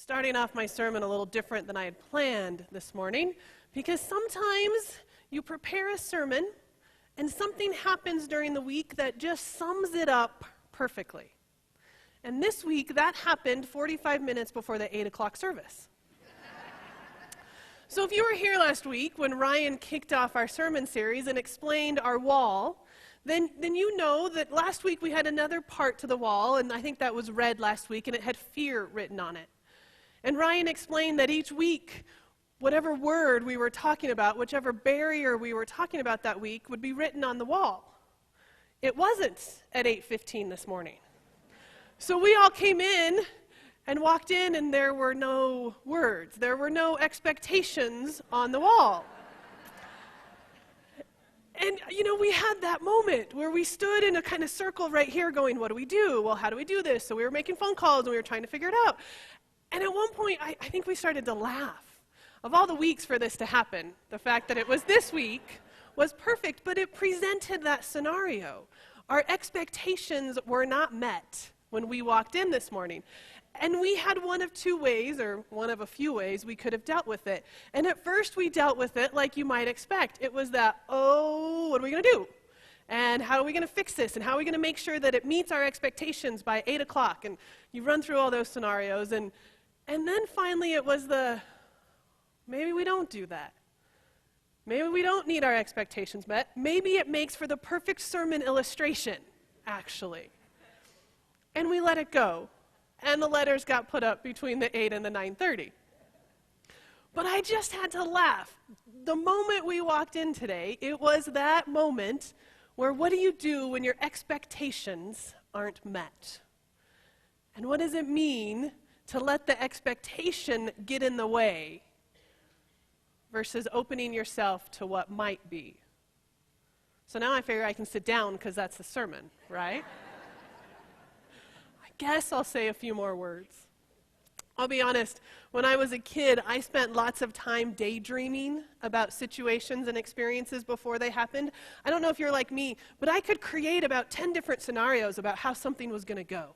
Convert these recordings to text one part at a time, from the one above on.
starting off my sermon a little different than I had planned this morning, because sometimes you prepare a sermon and something happens during the week that just sums it up perfectly. And this week, that happened 45 minutes before the 8 o'clock service. So if you were here last week when Ryan kicked off our sermon series and explained our wall, then you know that last week we had another part to the wall, and I think that was red last week, and it had fear written on it. And Ryan explained that each week, whatever word we were talking about, whichever barrier we were talking about that week, would be written on the wall. It wasn't at 8:15 this morning. So we all came in and walked in, and there were no words. There were no expectations on the wall. And, we had that moment where we stood in a kind of circle right here going, what do we do? Well, how do we do this? So we were making phone calls, and we were trying to figure it out. And at one point, I think we started to laugh. Of all the weeks for this to happen, the fact that it was this week was perfect, but it presented that scenario. Our expectations were not met when we walked in this morning. And we had one of two ways, or one of a few ways, we could have dealt with it. And at first we dealt with it like you might expect. It was that, what are we going to do? And how are we going to fix this? And how are we going to make sure that it meets our expectations by 8 o'clock? And you run through all those scenarios. And then finally it was maybe we don't do that. Maybe we don't need our expectations met. Maybe it makes for the perfect sermon illustration, actually. And we let it go. And the letters got put up between the 8 and the 9:30. But I just had to laugh. The moment we walked in today, it was that moment where what do you do when your expectations aren't met? And what does it mean to let the expectation get in the way versus opening yourself to what might be? So now I figure I can sit down because that's the sermon, right? Guess I'll say a few more words. I'll be honest, when I was a kid, I spent lots of time daydreaming about situations and experiences before they happened. I don't know if you're like me, but I could create about 10 different scenarios about how something was going to go.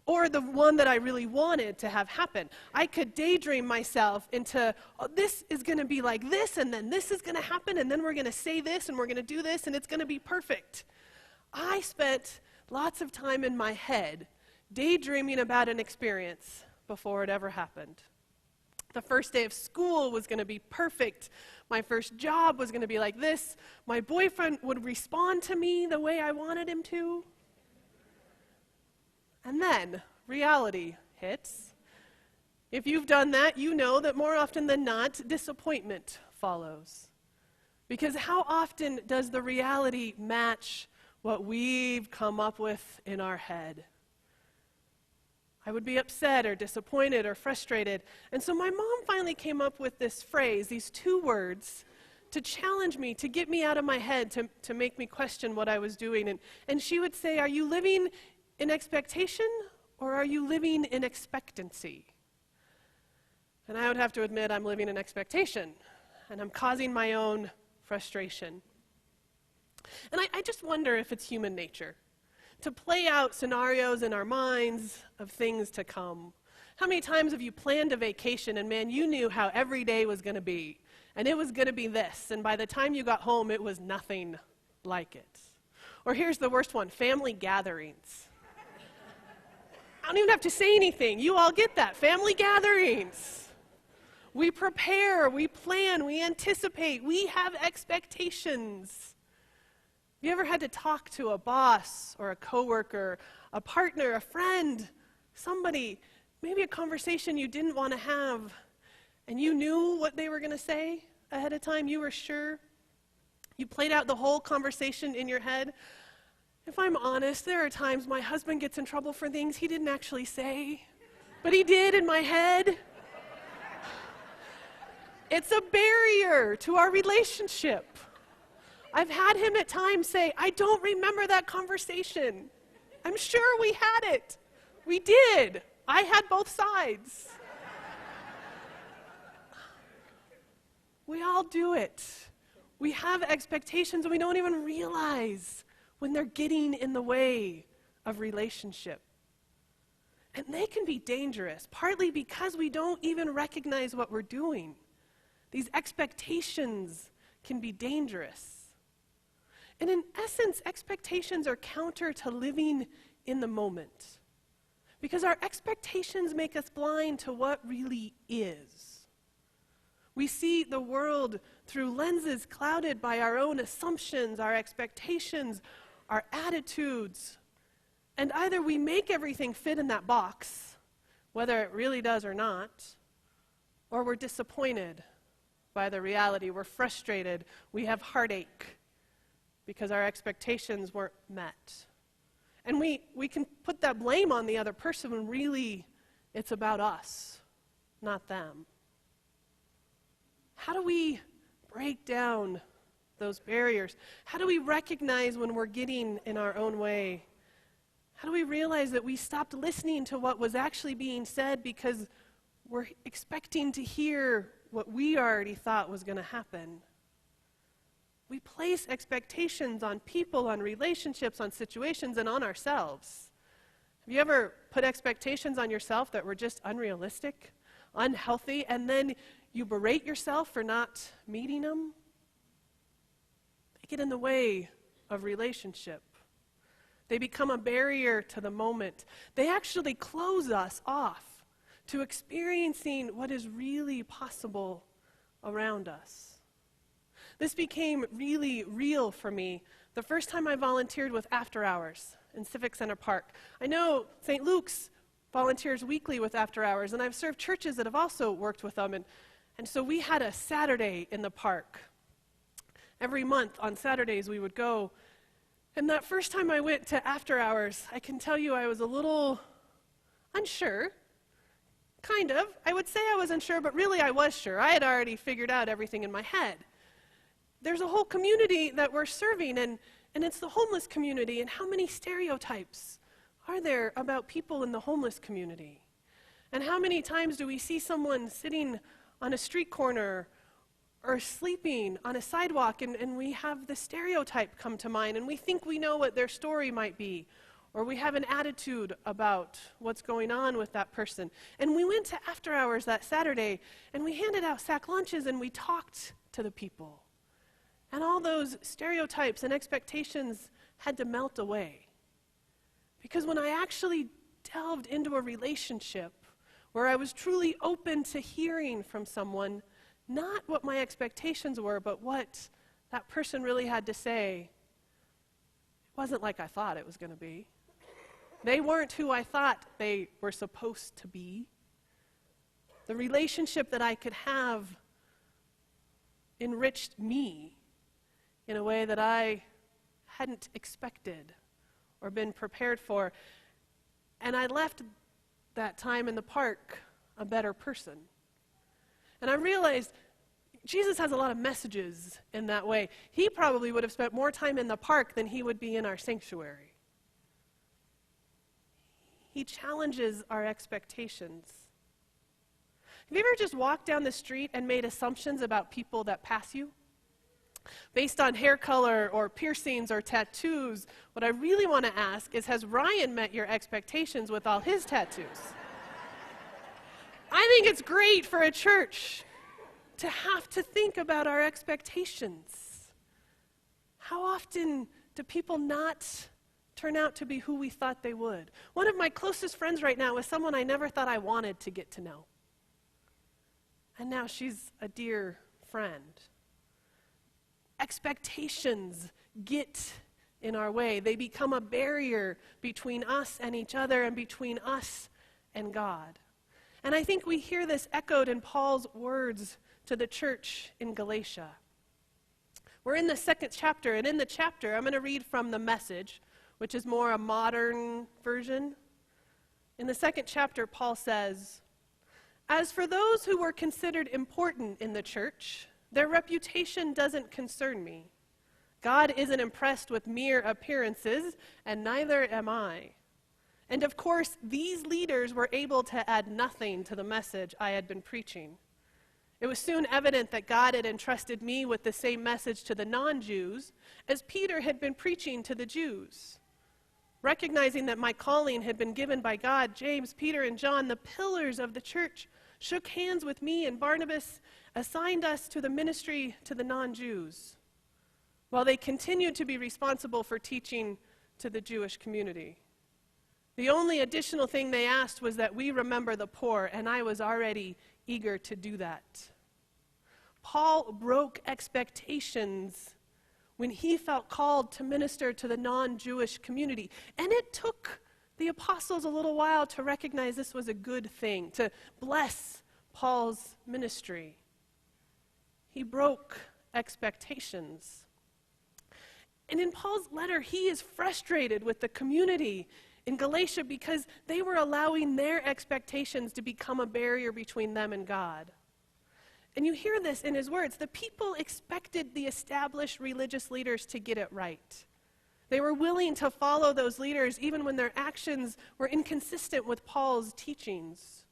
Or the one that I really wanted to have happen. I could daydream myself into, this is going to be like this, and then this is going to happen, and then we're going to say this, and we're going to do this, and it's going to be perfect. I spent lots of time in my head daydreaming about an experience before it ever happened. The first day of school was going to be perfect. My first job was going to be like this. My boyfriend would respond to me the way I wanted him to. And then reality hits. If you've done that, you know that more often than not, disappointment follows. Because how often does the reality match what we've come up with in our head? I would be upset or disappointed or frustrated. And so my mom finally came up with this phrase, these two words, to challenge me, to get me out of my head, to make me question what I was doing. And she would say, are you living in expectation or are you living in expectancy? And I would have to admit I'm living in expectation, and I'm causing my own frustration. And I just wonder if it's human nature to play out scenarios in our minds of things to come. How many times have you planned a vacation and man, you knew how every day was going to be, and it was going to be this, and by the time you got home, it was nothing like it. Or here's the worst one, family gatherings. I don't even have to say anything. You all get that. Family gatherings. We prepare, we plan, we anticipate, we have expectations. You ever had to talk to a boss or a coworker, a partner, a friend, somebody, maybe a conversation you didn't want to have, and you knew what they were going to say ahead of time? You were sure? You played out the whole conversation in your head? If I'm honest, there are times my husband gets in trouble for things he didn't actually say, but he did in my head. It's a barrier to our relationship. I've had him at times say, I don't remember that conversation. I'm sure we had it. We did. I had both sides. We all do it. We have expectations and we don't even realize when they're getting in the way of relationship. And they can be dangerous, partly because we don't even recognize what we're doing. These expectations can be dangerous. And in essence, expectations are counter to living in the moment. Because our expectations make us blind to what really is. We see the world through lenses clouded by our own assumptions, our expectations, our attitudes. And either we make everything fit in that box, whether it really does or not, or we're disappointed by the reality. We're frustrated. We have heartache because our expectations weren't met. And we can put that blame on the other person when really it's about us, not them. How do we break down those barriers? How do we recognize when we're getting in our own way? How do we realize that we stopped listening to what was actually being said because we're expecting to hear what we already thought was going to happen? We place expectations on people, on relationships, on situations, and on ourselves. Have you ever put expectations on yourself that were just unrealistic, unhealthy, and then you berate yourself for not meeting them? They get in the way of relationship. They become a barrier to the moment. They actually close us off to experiencing what is really possible around us. This became really real for me the first time I volunteered with After Hours in Civic Center Park. I know St. Luke's volunteers weekly with After Hours, and I've served churches that have also worked with them. And so we had a Saturday in the park. Every month on Saturdays we would go. And that first time I went to After Hours, I can tell you I was a little unsure. Kind of. I would say I was unsure, but really I was sure. I had already figured out everything in my head. There's a whole community that we're serving, and it's the homeless community. And how many stereotypes are there about people in the homeless community? And how many times do we see someone sitting on a street corner or sleeping on a sidewalk, and we have the stereotype come to mind, and we think we know what their story might be, or we have an attitude about what's going on with that person. And we went to After Hours that Saturday, and we handed out sack lunches, and we talked to the people. And all those stereotypes and expectations had to melt away. Because when I actually delved into a relationship where I was truly open to hearing from someone, not what my expectations were, but what that person really had to say, it wasn't like I thought it was going to be. They weren't who I thought they were supposed to be. The relationship that I could have enriched me in a way that I hadn't expected or been prepared for. And I left that time in the park a better person. And I realized Jesus has a lot of messages in that way. He probably would have spent more time in the park than he would be in our sanctuary. He challenges our expectations. Have you ever just walked down the street and made assumptions about people that pass you? Based on hair color or piercings or tattoos, what I really want to ask is, has Ryan met your expectations with all his tattoos? I think it's great for a church to have to think about our expectations. How often do people not turn out to be who we thought they would? One of my closest friends right now is someone I never thought I wanted to get to know. And now she's a dear friend. Expectations get in our way. They become a barrier between us and each other and between us and God. And I think we hear this echoed in Paul's words to the church in Galatia. We're in the 2nd chapter, and in the chapter, I'm going to read from the Message, which is more a modern version. In the 2nd chapter, Paul says, "As for those who were considered important in the church, their reputation doesn't concern me. God isn't impressed with mere appearances, and neither am I. And of course, these leaders were able to add nothing to the message I had been preaching. It was soon evident that God had entrusted me with the same message to the non-Jews as Peter had been preaching to the Jews. Recognizing that my calling had been given by God, James, Peter, and John, the pillars of the church, shook hands with me, and Barnabas assigned us to the ministry to the non-Jews, while they continued to be responsible for teaching to the Jewish community. The only additional thing they asked was that we remember the poor, and I was already eager to do that. Paul broke expectations when he felt called to minister to the non-Jewish community. And it took the apostles a little while to recognize this was a good thing, to bless Paul's ministry. He broke expectations. And in Paul's letter, he is frustrated with the community in Galatia because they were allowing their expectations to become a barrier between them and God. And you hear this in his words. The people expected the established religious leaders to get it right. They were willing to follow those leaders even when their actions were inconsistent with Paul's teachings.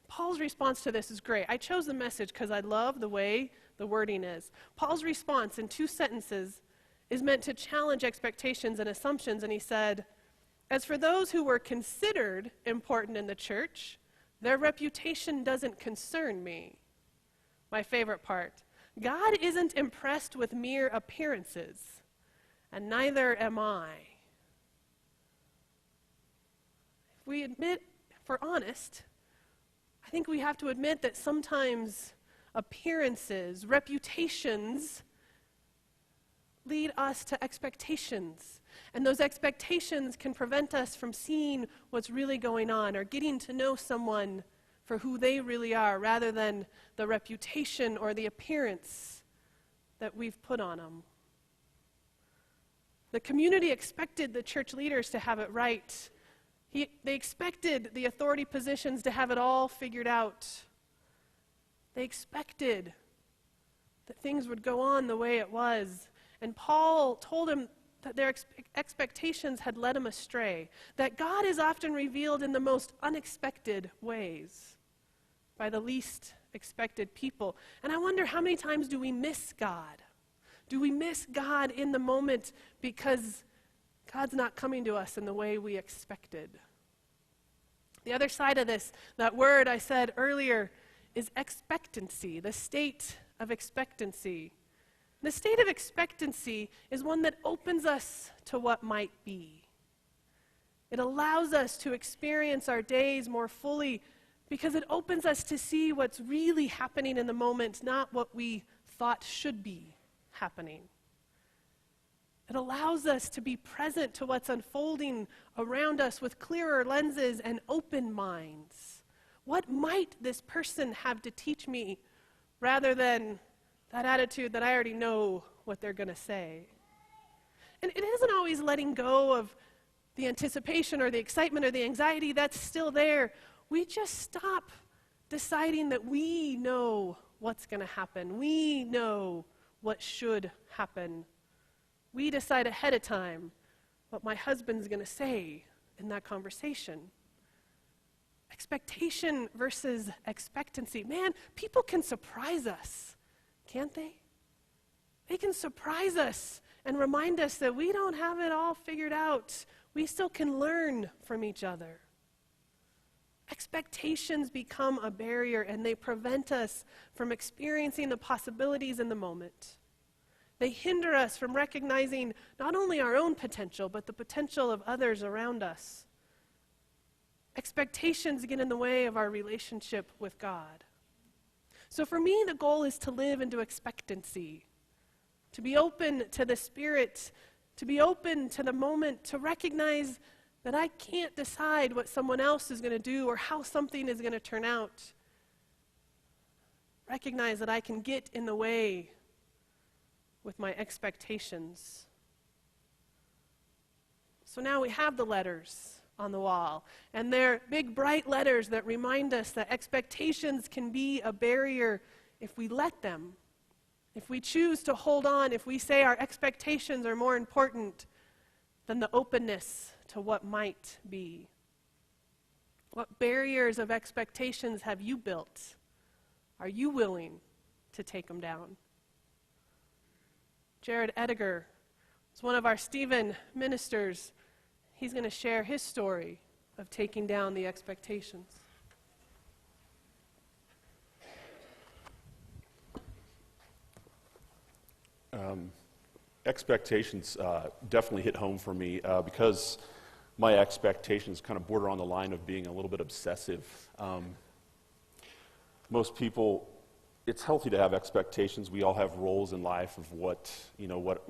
Paul's response to this is great. I chose the message because I love the way the wording is. Paul's response in 2 sentences is meant to challenge expectations and assumptions, and he said, "As for those who were considered important in the church, their reputation doesn't concern me." My favorite part, God isn't impressed with mere appearances, and neither am I. If we admit, if we're honest, I think we have to admit that sometimes appearances, reputations, lead us to expectations. And those expectations can prevent us from seeing what's really going on or getting to know someone for who they really are rather than the reputation or the appearance that we've put on them. The community expected the church leaders to have it right. They expected the authority positions to have it all figured out. They expected that things would go on the way it was. And Paul told him that their expectations had led him astray, that God is often revealed in the most unexpected ways by the least expected people. And I wonder, how many times do we miss God? Do we miss God in the moment because God's not coming to us in the way we expected? The other side of this, that word I said earlier, is expectancy, the state of expectancy. The state of expectancy is one that opens us to what might be. It allows us to experience our days more fully because it opens us to see what's really happening in the moment, not what we thought should be happening. It allows us to be present to what's unfolding around us with clearer lenses and open minds. What might this person have to teach me rather than that attitude that I already know what they're going to say? And it isn't always letting go of the anticipation or the excitement or the anxiety. That's still there. We just stop deciding that we know what's going to happen. We know what should happen. We decide ahead of time what my husband's going to say in that conversation. Expectation versus expectancy. Man, people can surprise us, can't they? They can surprise us and remind us that we don't have it all figured out. We still can learn from each other. Expectations become a barrier, and they prevent us from experiencing the possibilities in the moment. They hinder us from recognizing not only our own potential, but the potential of others around us. Expectations get in the way of our relationship with God. So for me, the goal is to live into expectancy, to be open to the Spirit, to be open to the moment, to recognize that I can't decide what someone else is going to do or how something is going to turn out. Recognize that I can get in the way with my expectations. So now we have the letters on the wall, and they're big, bright letters that remind us that expectations can be a barrier if we let them. If we choose to hold on, if we say our expectations are more important than the openness to what might be. What barriers of expectations have you built? Are you willing to take them down? Jared Ediger was one of our Stephen ministers. he's going to share his story of taking down the expectations. Expectations definitely hit home for me because my expectations kind of border on the line of being a little bit obsessive. Most people, it's healthy to have expectations. We all have roles in life of what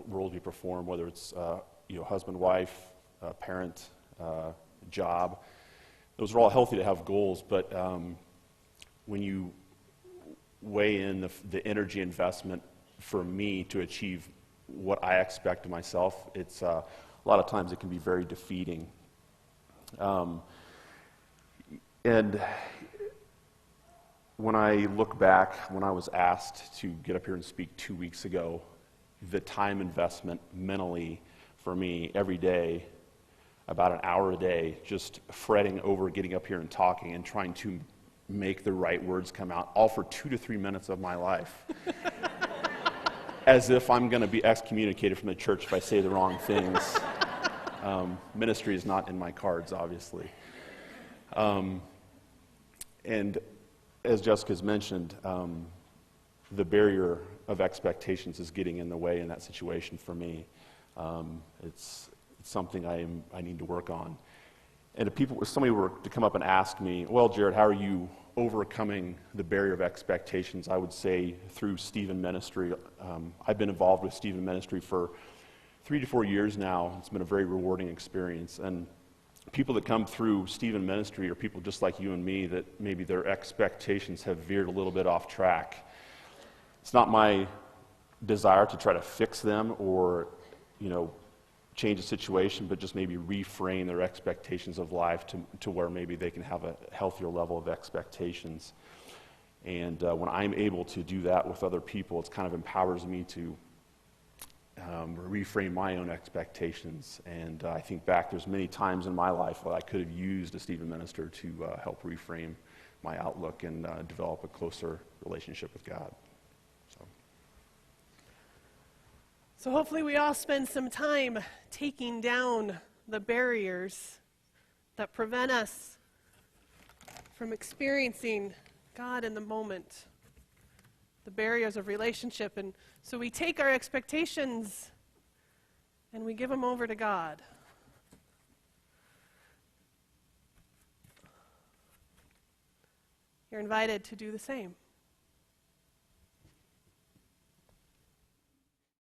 roles we perform, whether it's husband, wife, parent, job. Those are all healthy to have goals, but when you weigh in the energy investment for me to achieve what I expect of myself, it's a lot of times it can be very defeating. And when I look back, when I was asked to get up here and speak 2 weeks ago, the time investment mentally for me every day, about an hour a day, just fretting over getting up here and talking and trying to make the right words come out, all for 2 to 3 minutes of my life. As if I'm going to be excommunicated from the church if I say the wrong things. Ministry is not in my cards, obviously. And as Jessica's mentioned, the barrier of expectations is getting in the way in that situation for me. It's something I need to work on. And if somebody were to come up and ask me, well, Jared, how are you overcoming the barrier of expectations? I would say through Stephen Ministry. I've been involved with Stephen Ministry for 3 to 4 years now. It's been a very rewarding experience. And people that come through Stephen Ministry are people just like you and me that maybe their expectations have veered a little bit off track. It's not my desire to try to fix them or, change the situation, but just maybe reframe their expectations of life to where maybe they can have a healthier level of expectations. And when I'm able to do that with other people, it kind of empowers me to reframe my own expectations. And I think back, there's many times in my life that I could have used a Stephen minister to help reframe my outlook and develop a closer relationship with God. So hopefully we all spend some time taking down the barriers that prevent us from experiencing God in the moment, the barriers of relationship. And so we take our expectations and we give them over to God. You're invited to do the same.